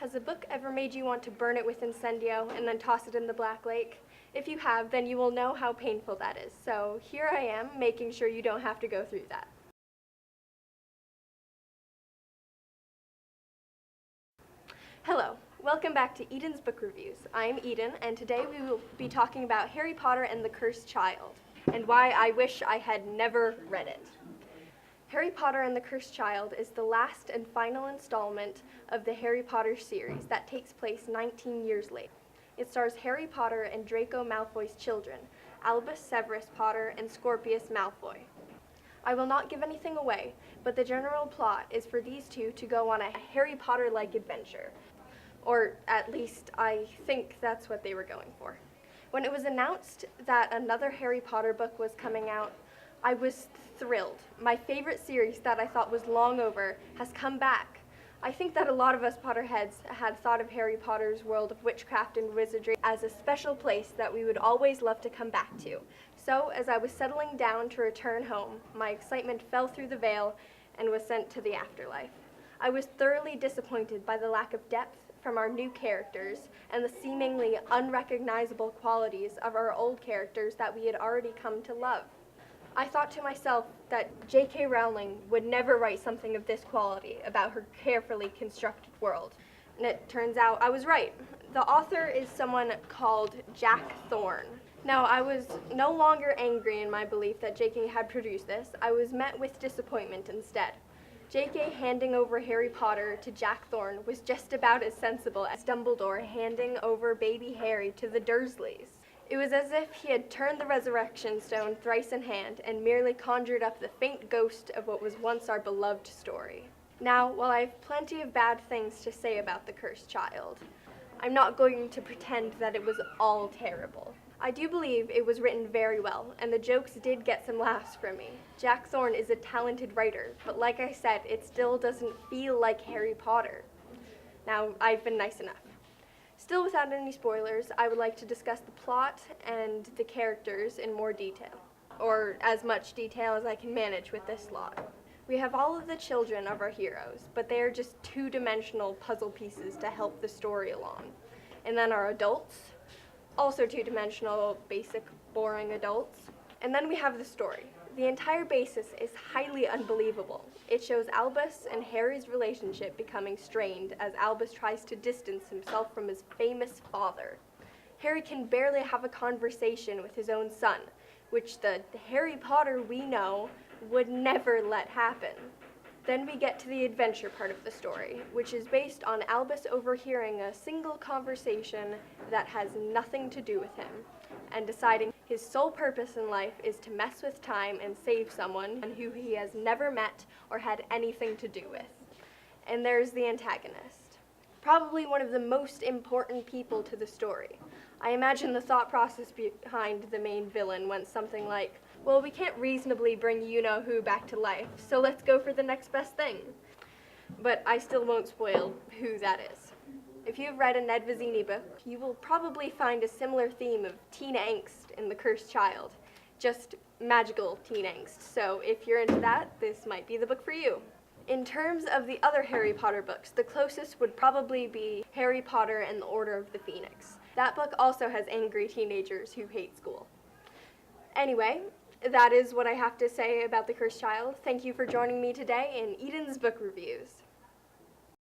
Has a book ever made you want to burn it with incendio and then toss it in the Black Lake? If you have, then you will know how painful that is. So here I am, making sure you don't have to go through that. Hello, welcome back to Eden's Book Reviews. I'm Eden, and today we will be talking about Harry Potter and the Cursed Child, and why I wish I had never read it. Harry Potter and the Cursed Child is the last and final installment of the Harry Potter series that takes place 19 years later. It stars Harry Potter and Draco Malfoy's children, Albus Severus Potter and Scorpius Malfoy. I will not give anything away, but the general plot is for these two to go on a Harry Potter-like adventure. Or at least I think that's what they were going for. When it was announced that another Harry Potter book was coming out, I was thrilled. My favorite series that I thought was long over has come back. I think that a lot of us Potterheads had thought of Harry Potter's world of witchcraft and wizardry as a special place that we would always love to come back to. So, as I was settling down to return home, my excitement fell through the veil and was sent to the afterlife. I was thoroughly disappointed by the lack of depth from our new characters and the seemingly unrecognizable qualities of our old characters that we had already come to love. I thought to myself that J.K. Rowling would never write something of this quality about her carefully constructed world. And it turns out I was right. The author is someone called Jack Thorne. Now, I was no longer angry in my belief that J.K. had produced this. I was met with disappointment instead. J.K. handing over Harry Potter to Jack Thorne was just about as sensible as Dumbledore handing over baby Harry to the Dursleys. It was as if he had turned the resurrection stone thrice in hand and merely conjured up the faint ghost of what was once our beloved story. Now, while I have plenty of bad things to say about The Cursed Child, I'm not going to pretend that it was all terrible. I do believe it was written very well, and the jokes did get some laughs from me. Jack Thorne is a talented writer, but like I said, it still doesn't feel like Harry Potter. Now, I've been nice enough. Still, without any spoilers, I would like to discuss the plot and the characters in more detail, or as much detail as I can manage with this lot. We have all of the children of our heroes, but they are just two-dimensional puzzle pieces to help the story along. And then our adults, also two-dimensional, basic, boring adults. And then we have the story. The entire basis is highly unbelievable. It shows Albus and Harry's relationship becoming strained as Albus tries to distance himself from his famous father. Harry can barely have a conversation with his own son, which the Harry Potter we know would never let happen. Then we get to the adventure part of the story, which is based on Albus overhearing a single conversation that has nothing to do with him, and deciding his sole purpose in life is to mess with time and save someone who he has never met or had anything to do with. And there's the antagonist, probably one of the most important people to the story. I imagine the thought process behind the main villain went something like, well, we can't reasonably bring you-know-who back to life, so let's go for the next best thing. But I still won't spoil who that is. If you've read a Ned Vizzini book, you will probably find a similar theme of teen angst in The Cursed Child, just magical teen angst. So if you're into that, this might be the book for you. In terms of the other Harry Potter books, the closest would probably be Harry Potter and the Order of the Phoenix. That book also has angry teenagers who hate school. Anyway, that is what I have to say about The Cursed Child. Thank you for joining me today in Eden's Book Reviews.